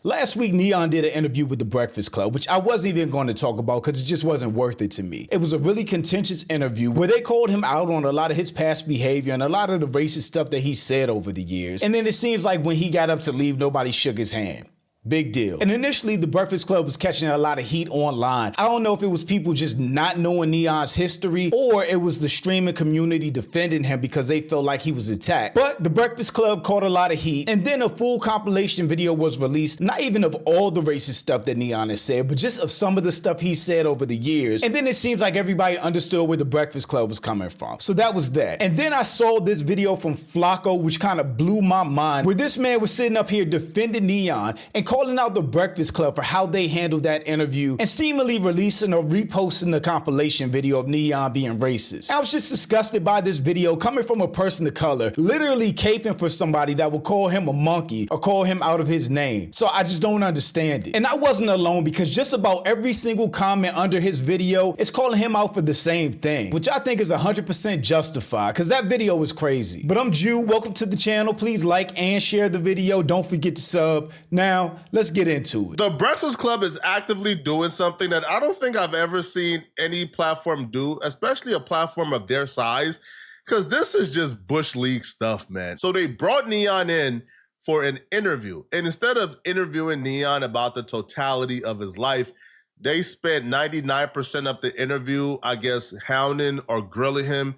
Last week, Neon did an interview with The Breakfast Club, which I wasn't even going to talk about because it just wasn't worth it to me. It was a really contentious interview where they called him out on a lot of his past behavior and a lot of the racist stuff that he said over the years. And then it seems like when he got up to leave, nobody shook his hand. Big deal. And initially, The Breakfast Club was catching a lot of heat online. I don't know if it was people just not knowing Neon's history or it was the streaming community defending him because they felt like he was attacked. But The Breakfast Club caught a lot of heat, and then a full compilation video was released, not even of all the racist stuff that Neon has said, but just of some of the stuff he said over the years. And then it seems like everybody understood where The Breakfast Club was coming from. So that was that. And then I saw this video from Flakko, which kind of blew my mind, where this man was sitting up here defending Neon and calling out The Breakfast Club for how they handled that interview and seemingly releasing or reposting the compilation video of Neon being racist. I was just disgusted by this video coming from a person of color, literally caping for somebody that would call him a monkey or call him out of his name. So I just don't understand it. And I wasn't alone because just about every single comment under his video is calling him out for the same thing, which I think is 100% justified because that video was crazy. But I'm Jew, welcome to the channel. Please like and share the video. Don't forget to sub. Now, let's get into it. The Breakfast Club is actively doing something that I don't think I've ever seen any platform do, especially a platform of their size, because this is just Bush League stuff, man. So they brought Neon in for an interview, and instead of interviewing Neon about the totality of his life, they spent 99% of the interview, I guess, hounding or grilling him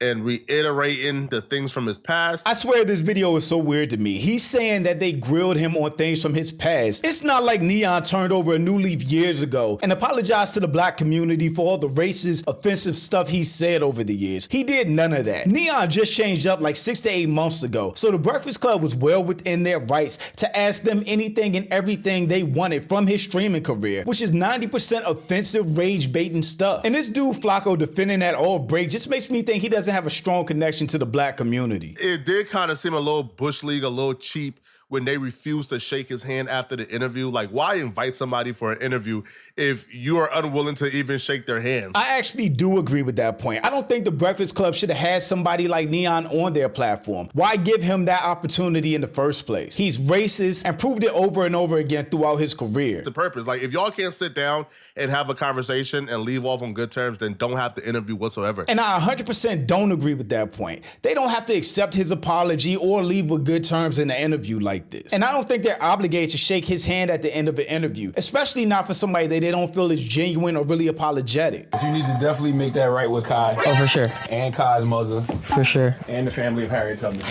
and reiterating the things from his past. I swear this video is so weird to me. He's saying that they grilled him on things from his past. It's not like Neon turned over a new leaf years ago and apologized to the black community for all the racist, offensive stuff he said over the years. He did none of that. Neon just changed up like 6 to 8 months ago. So the Breakfast Club was well within their rights to ask them anything and everything they wanted from his streaming career, which is 90% offensive, rage-baiting stuff. And this dude Flakko defending that all break just makes me think he doesn't have a strong connection to the black community. It did kind of seem a little Bush League, a little cheap when they refused to shake his hand after the interview. Like, why invite somebody for an interview if you are unwilling to even shake their hands? I actually do agree with that point. I don't think the Breakfast Club should have had somebody like Neon on their platform. Why give him that opportunity in the first place? He's racist and proved it over and over again throughout his career. The purpose, like, if y'all can't sit down and have a conversation and leave off on good terms, then don't have the interview whatsoever. And I 100% don't agree with that point. They don't have to accept his apology or leave with good terms in an interview like this. And I don't think they're obligated to shake his hand at the end of an interview, especially not for somebody that they don't feel is genuine or really apologetic. You need to definitely make that right with Kai. Oh, for sure. And Kai's mother. For sure. And the family of Harriet Tubman.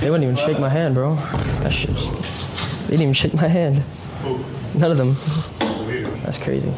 They wouldn't even shake my hand, bro. That shit just... They didn't even shake my hand. None of them. That's crazy.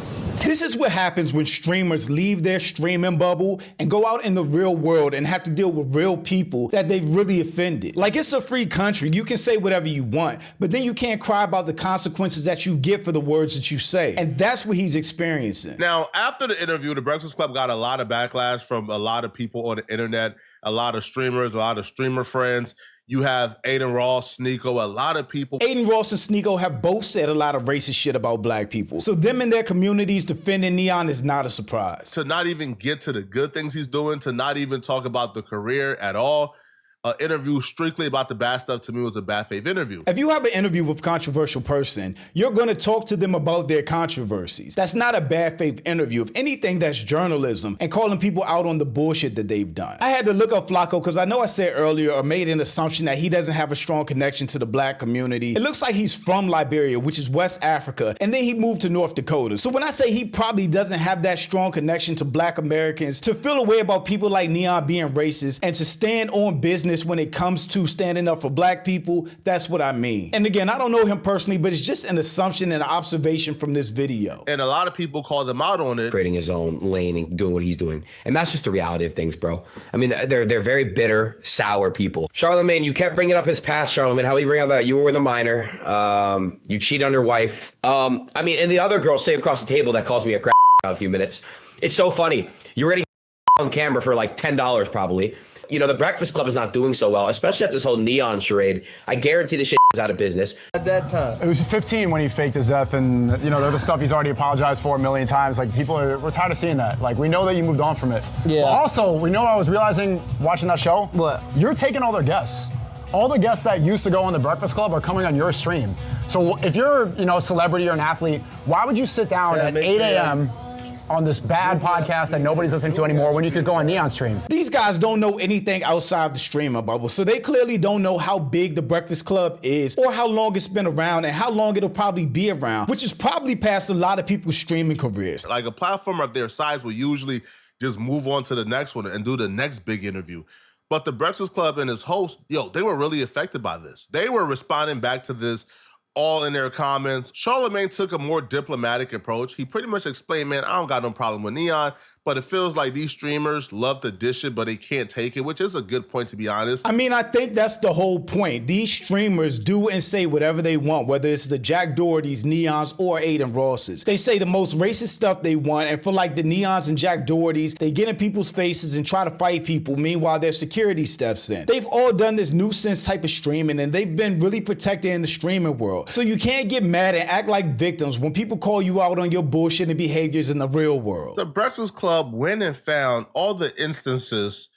This is what happens when streamers leave their streaming bubble and go out in the real world and have to deal with real people that they've really offended. Like, it's a free country. You can say whatever you want, but then you can't cry about the consequences that you get for the words that you say. And that's what he's experiencing. Now, after the interview, the Breakfast Club got a lot of backlash from a lot of people on the internet, a lot of streamers, a lot of streamer friends. You have Aiden Ross, Sneeko, a lot of people. Aiden Ross and Sneeko have both said a lot of racist shit about black people. So them and their communities defending Neon is not a surprise. To not even get to the good things he's doing, to not even talk about the career at all. An interview strictly about the bad stuff, to me, was a bad faith interview. If you have an interview with a controversial person, you're going to talk to them about their controversies. That's not a bad faith interview. If anything, that's journalism and calling people out on the bullshit that they've done. I had to look up Flakko because I know I said earlier or made an assumption that he doesn't have a strong connection to the black community. It looks like he's from Liberia, which is West Africa, and then he moved to North Dakota. So when I say he probably doesn't have that strong connection to black Americans, to feel a way about people like Neon being racist and to stand on business when it comes to standing up for black people, that's what I mean. And again, I don't know him personally, but it's just an assumption and an observation from this video. And a lot of people called him out on it. Creating his own lane and doing what he's doing. And that's just the reality of things, bro. I mean, they're very bitter, sour people. Charlamagne, you kept bringing up his past, Charlamagne. How you bring up that you were with a minor, you cheat on your wife. I mean, and the other girl sitting across the table that calls me a crap in a few minutes. It's so funny. You're getting on camera for like $10 probably. You know, the Breakfast Club is not doing so well, especially after this whole Neon charade. I guarantee this shit is out of business. At that time, it was 15 when he faked his death, and you know, the stuff he's already apologized for a million times. Like, we're tired of seeing that. Like, we know that you moved on from it. Yeah. But also, we know I was realizing watching that show. What? You're taking all their guests. all the guests that used to go on the Breakfast Club are coming on your stream. So if you're, a celebrity or an athlete, why would you sit down at 8 a.m. on this bad podcast that nobody's listening to anymore when you could go on Neon stream? These guys don't know anything outside the streaming bubble, so they clearly don't know how big the Breakfast Club is or how long it's been around and how long it'll probably be around, which is probably past a lot of people's streaming careers. Like a platform of their size will usually just move on to the next one and do the next big interview. But the Breakfast Club and his host, they were really affected by this. They were responding back to this all in their comments. Charlamagne took a more diplomatic approach. He pretty much explained, man, I don't got no problem with Neon, but it feels like these streamers love to dish it, but they can't take it, which is a good point, to be honest. I mean, I think that's the whole point. These streamers do and say whatever they want, whether it's the Jack Dohertys, Neons, or Aiden Rosses. They say the most racist stuff they want, and for like the Neons and Jack Dohertys, they get in people's faces and try to fight people, meanwhile their security steps in. They've all done this nuisance type of streaming, and they've been really protected in the streaming world. So you can't get mad and act like victims when people call you out on your bullshit and behaviors in the real world. The Breakfast Club went and found all the instances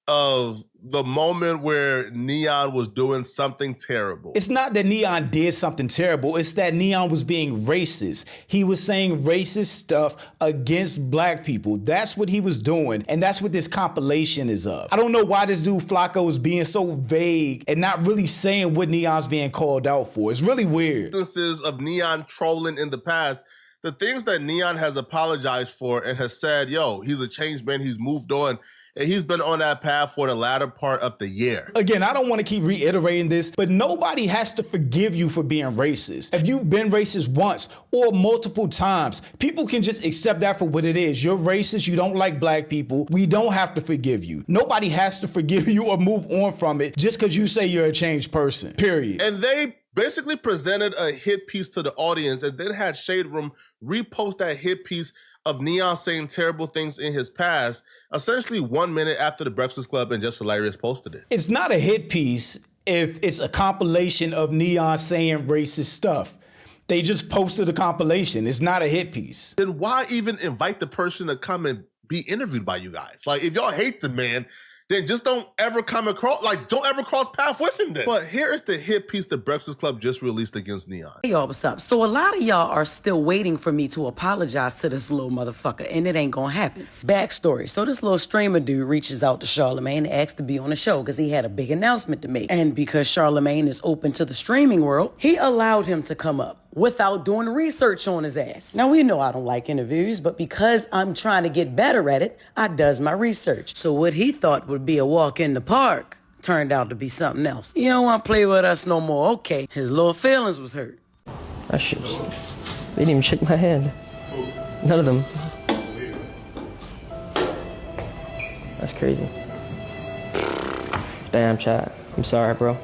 of the moment where Neon was doing something terrible. It's not that Neon did something terrible. It's that Neon was being racist. He was saying racist stuff against black people. That's what he was doing, and that's what this compilation is of. I don't know why this dude Flakko is being so vague and not really saying what Neon's being called out for. It's really weird. Instances of Neon trolling in the past, the things that Neon has apologized for and has said, he's a changed man, he's moved on, and he's been on that path for the latter part of the year. Again, I don't want to keep reiterating this, but nobody has to forgive you for being racist. If you've been racist once or multiple times, people can just accept that for what it is. You're racist, you don't like black people, we don't have to forgive you. Nobody has to forgive you or move on from it just because you say you're a changed person, period. And they basically presented a hit piece to the audience and then had Shade Room repost that hit piece of Neon saying terrible things in his past, essentially 1 minute after the Breakfast Club and Just Hilarious posted it. It's not a hit piece if it's a compilation of Neon saying racist stuff. They just posted a compilation. It's not a hit piece. Then why even invite the person to come and be interviewed by you guys? Like, if y'all hate the man, then just don't ever come across, don't ever cross paths with him then. But here is the hit piece the Breakfast Club just released against Neon. Hey y'all, what's up? So a lot of y'all are still waiting for me to apologize to this little motherfucker, and it ain't gonna happen. Backstory. So this little streamer dude reaches out to Charlamagne and asks to be on the show because he had a big announcement to make. And because Charlamagne is open to the streaming world, he allowed him to come up without doing research on his ass. Now, we know I don't like interviews, but because I'm trying to get better at it, I does my research. So what he thought would be a walk in the park turned out to be something else. You don't want to play with us no more. Okay, his little feelings was hurt. That shit just, they didn't even shake my hand. None of them. That's crazy. Damn, chat. I'm sorry, bro.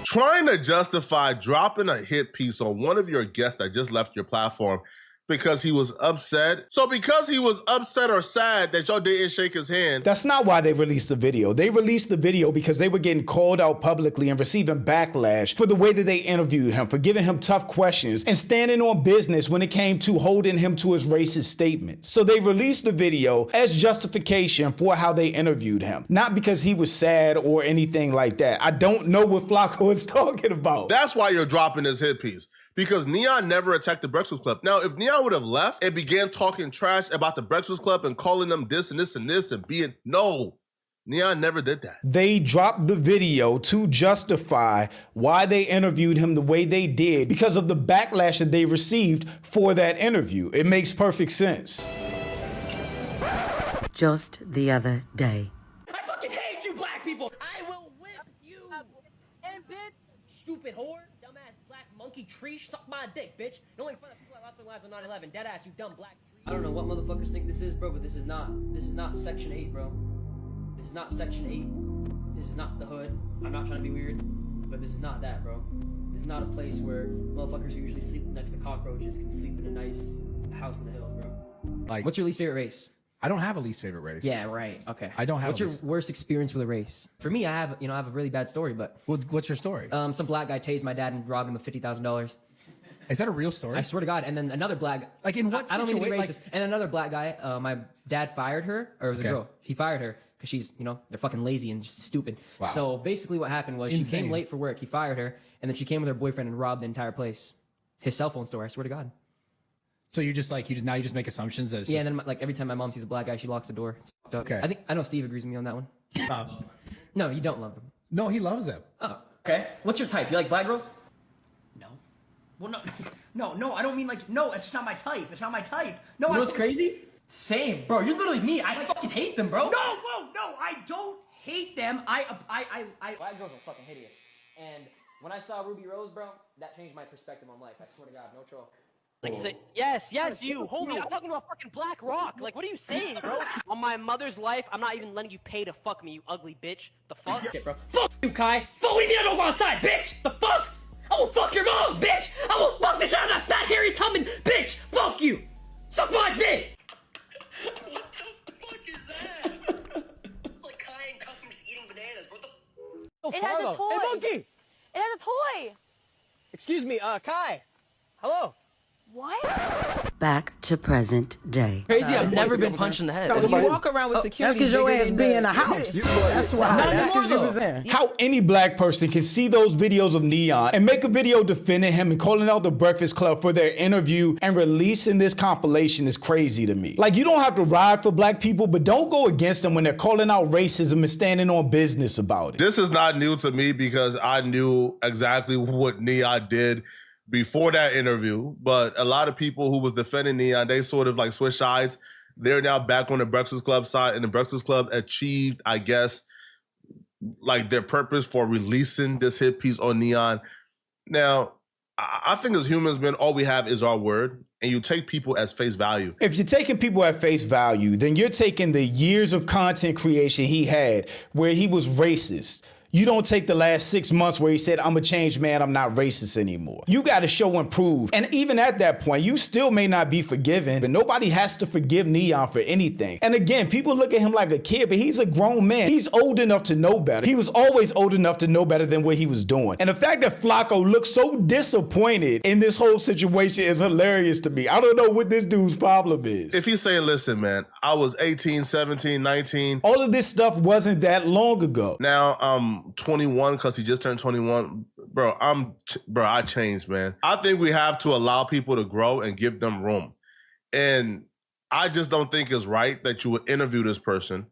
Trying to justify dropping a hit piece on one of your guests that just left your platform because he was upset. So because he was upset or sad that y'all didn't shake his hand. That's not why they released the video. They released the video because they were getting called out publicly and receiving backlash for the way that they interviewed him, for giving him tough questions and standing on business when it came to holding him to his racist statements. So they released the video as justification for how they interviewed him, not because he was sad or anything like that. I don't know what Flakko is talking about. That's why you're dropping this hit piece. Because Neon never attacked the Breakfast Club. Now, if Neon would have left and began talking trash about the Breakfast Club and calling them this and this and this and being, no, Neon never did that. They dropped the video to justify why they interviewed him the way they did because of the backlash that they received for that interview. It makes perfect sense. Just the other day. I fucking hate you black people! I will whip you! And bitch, stupid whore, dumbass black monkey tree, suck my dick, bitch. No one in front of people that lost their lives on 9/11. Deadass, you dumb black tree. I don't know what motherfuckers think this is, bro, but this is not Section 8, bro. This is not Section 8. This is not the hood. I'm not trying to be weird, but this is not that, bro. This is not a place where motherfuckers who usually sleep next to cockroaches can sleep in a nice house in the hills, bro. Like, What's your least favorite race? I don't have a least favorite race. Yeah, right. Okay. I don't have What's a your least- worst experience with a race? For me, I have a really bad story, but Well, what's your story? some black guy tased my dad and robbed him of $50,000. Is that a real story? I swear to God. And then another black, Like, in what I don't mean to be situa- racist. And another black guy, my dad fired her, or it was Okay. a girl. He fired her because she's, you know, they're fucking lazy and just stupid. Wow. So basically what happened was she came late for work. He fired her, and then she came with her boyfriend and robbed the entire place. His cell phone store, I swear to God. So you're just like, now you just make assumptions that it's and then like every time my mom sees a black guy, she locks the door. It's fucked up. Okay. I know Steve agrees with me on that one. No, you don't love them. No, he loves them. Oh, okay. What's your type? You like black girls? No. Well, no, I don't mean like, no, it's just not my type. It's not my type. No, you know what's crazy? Same, bro. You're literally me. I fucking hate them, bro. No, I don't hate them. I Black girls are fucking hideous. And when I saw Ruby Rose, bro, that changed my perspective on life. I swear to God, no troll. Like, say, yes, you, homie. I'm talking about fucking Black Rock. Like, what are you saying, bro? On my mother's life, I'm not even letting you pay to fuck me, you ugly bitch. The fuck? Shit, bro. Fuck you, Kai. Fuck, what do you mean I don't go outside, bitch? The fuck? I will fuck your mom, bitch. I will fuck the shit out of that fat, hairy Tubman, bitch. Fuck you. Suck my dick. What the fuck is that? It's like Kai and Cuff just eating bananas. What the? It has a toy. Hey, monkey. It has a toy. Excuse me, Kai. Hello. What? Back to present day. Crazy, I've never been punched in the head. You walk around with security. That's because your ass be in the house. That's why. That's because you was there. How any black person can see those videos of Neon and make a video defending him and calling out the Breakfast Club for their interview and releasing this compilation is crazy to me. Like, you don't have to ride for black people, but don't go against them when they're calling out racism and standing on business about it. This is not new to me because I knew exactly what Neon did before that interview, but a lot of people who was defending Neon, they sort of like switched sides. They're now back on the Breakfast Club side, and the Breakfast Club achieved, I guess, like their purpose for releasing this hit piece on Neon. Now, I think as humans, man, all we have is our word, and you take people as face value. If you're taking people at face value, then you're taking the years of content creation he had where he was racist. You don't take the last 6 months where he said, I'm a changed man, I'm not racist anymore. You got to show and prove. And even at that point, you still may not be forgiven, but nobody has to forgive Neon for anything. And again, people look at him like a kid, but he's a grown man. He's old enough to know better. He was always old enough to know better than what he was doing. And the fact that Flakko looks so disappointed in this whole situation is hilarious to me. I don't know what this dude's problem is. If he's saying, listen, man, I was 18, 17, 19. All of this stuff wasn't that long ago. Now, 21 because he just turned 21. Bro, I changed, man. I think we have to allow people to grow and give them room. And I just don't think it's right that you would interview this person,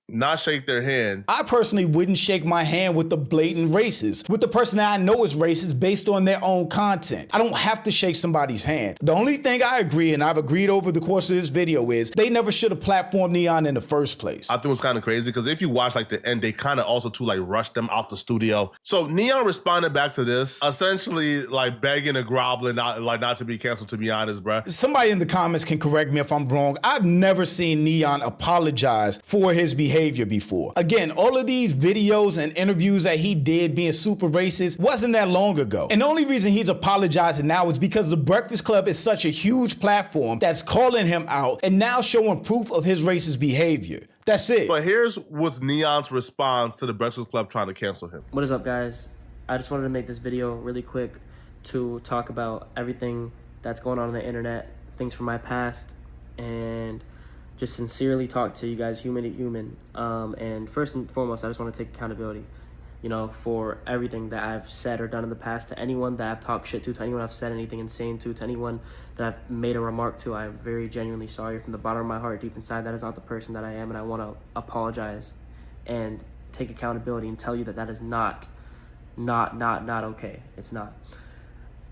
not shake their hand. I personally wouldn't shake my hand with the blatant racist, with the person that I know is racist based on their own content. I don't have to shake somebody's hand. The only thing I agree, and I've agreed over the course of this video, is they never should have platformed Neon in the first place. I think it was kind of crazy because if you watch like the end, they kind of also like rushed them out the studio. So Neon responded back to this, essentially like begging and groveling, not to be canceled, to be honest, bro. Somebody in the comments can correct me if I'm wrong. I've never seen Neon apologize for his behavior before. Again, all of these videos and interviews that he did being super racist wasn't that long ago. And the only reason he's apologizing now is because the Breakfast Club is such a huge platform that's calling him out and now showing proof of his racist behavior. That's it. But here's what's Neon's response to the Breakfast Club trying to cancel him. What is up, guys? I just wanted to make this video really quick to talk about everything that's going on the internet, things from my past, and just sincerely talk to you guys human to human. And first and foremost, I just want to take accountability, you know, for everything that I've said or done in the past. To anyone that I've talked shit to anyone I've said anything insane to anyone that I've made a remark to, I am very genuinely sorry from the bottom of my heart. Deep inside, that is not the person that I am, and I want to apologize and take accountability and tell you that that is not okay. It's not.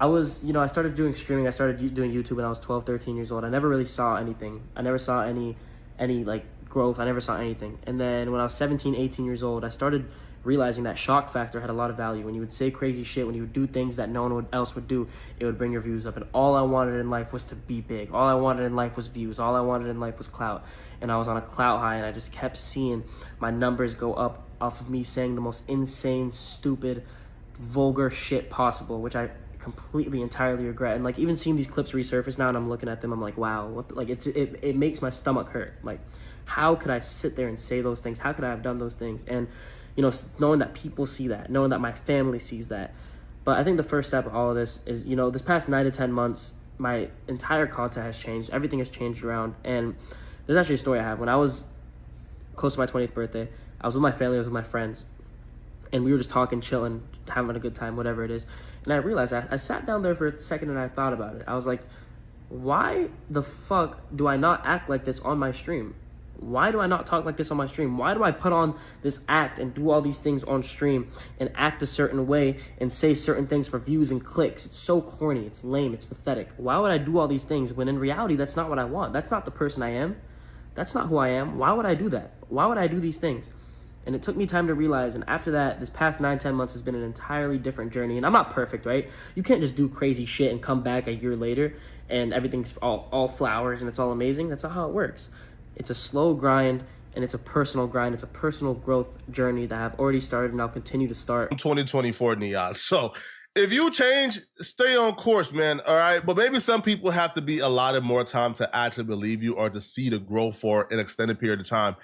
I started doing streaming. I started doing YouTube when I was 12, 13 years old. I never really saw anything. I never saw any like growth. I never saw anything. And then when I was 17, 18 years old, I started realizing that shock factor had a lot of value. When you would say crazy shit, when you would do things that no one else would do, it would bring your views up. And all I wanted in life was to be big. All I wanted in life was views. All I wanted in life was clout. And I was on a clout high, and I just kept seeing my numbers go up off of me saying the most insane, stupid, vulgar shit possible, which I completely entirely regret. And like even seeing these clips resurface now and I'm looking at them, I'm like, wow, it makes my stomach hurt. Like, how could I sit there and say those things? How could I have done those things? And you know, knowing that people see that, knowing that my family sees that. But I think the first step of all of this is, you know, this past 9 to 10 months, my entire content has changed. Everything has changed around. And there's actually a story I have. When I was close to my 20th birthday. I was with my family, I was with my friends, and we were just talking, chilling, having a good time, whatever it is. And I realized, I sat down there for a second and I thought about it. I was like, why the fuck do I not act like this on my stream? Why do I not talk like this on my stream? Why do I put on this act and do all these things on stream and act a certain way and say certain things for views and clicks? It's so corny, it's lame, it's pathetic. Why would I do all these things when in reality, that's not what I want? That's not the person I am. That's not who I am. Why would I do that? Why would I do these things? And it took me time to realize, and after that, this past 9-10 months has been an entirely different journey. And I'm not perfect, right? You can't just do crazy shit and come back a year later and everything's all flowers and it's all amazing. That's not how it works. It's a slow grind, and it's a personal grind. It's a personal growth journey that I've already started and I'll continue to start. 2024 Neon. So if you change, stay on course, man. All right. But maybe some people have to be allotted more time to actually believe you or to see the growth for an extended period of time.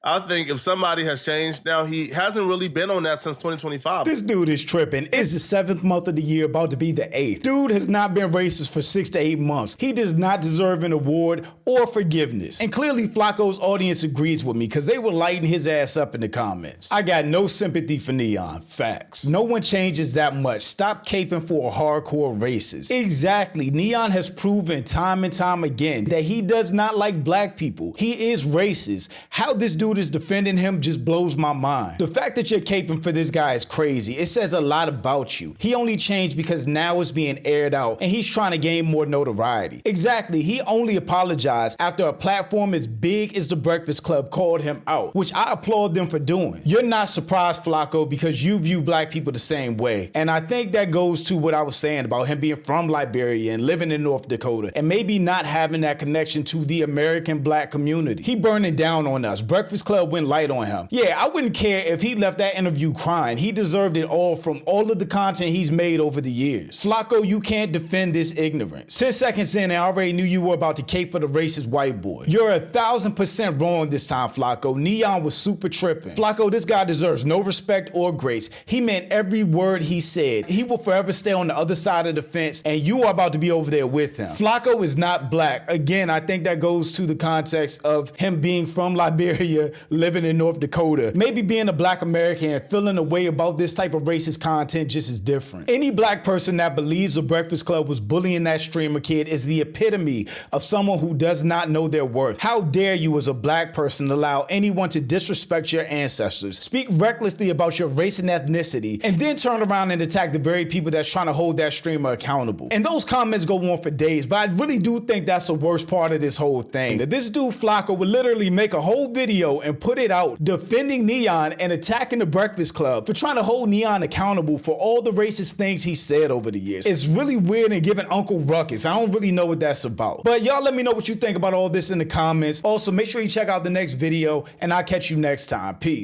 I think if somebody has changed now, he hasn't really been on that since 2025. This dude is tripping. It's the 7th month of the year, about to be the 8th. Dude has not been racist for 6 to 8 months. He does not deserve an award or forgiveness. And clearly Flakko's audience agrees with me because they were lighting his ass up in the comments. I got no sympathy for Neon. Facts. No one changes that much. Stop caping for a hardcore racist. Exactly. Neon has proven time and time again that he does not like black people. He is racist. How this dude is defending him just blows my mind. The fact that you're caping for this guy is crazy. It says a lot about you. He only changed because now it's being aired out and he's trying to gain more notoriety. Exactly. He only apologized after a platform as big as The Breakfast Club called him out, which I applaud them for doing. You're not surprised, Flakko, because you view black people the same way. And I think that goes to what I was saying about him being from Liberia and living in North Dakota and maybe not having that connection to the American black community. He burning down on us. Breakfast Club went light on him. Yeah, I wouldn't care if he left that interview crying. He deserved it all from all of the content he's made over the years. Flakko, you can't defend this ignorance. 10 seconds in, I already knew you were about to cape for the racist white boy. You're 1,000% wrong this time, Flakko. Neon was super tripping. Flakko, this guy deserves no respect or grace. He meant every word he said. He will forever stay on the other side of the fence, and you are about to be over there with him. Flakko is not black. Again, I think that goes to the context of him being from Liberia, living in North Dakota. Maybe being a black American and feeling a way about this type of racist content just is different. Any black person that believes The Breakfast Club was bullying that streamer kid is the epitome of someone who does not know their worth. How dare you as a black person allow anyone to disrespect your ancestors, speak recklessly about your race and ethnicity, and then turn around and attack the very people that's trying to hold that streamer accountable. And those comments go on for days, but I really do think that's the worst part of this whole thing. That this dude Flakko would literally make a whole video and put it out defending Neon and attacking The Breakfast Club for trying to hold Neon accountable for all the racist things he said over the years. It's really weird and giving Uncle Ruckus. I don't really know what that's about. But y'all let me know what you think about all this in the comments. Also, make sure you check out the next video and I'll catch you next time. Peace.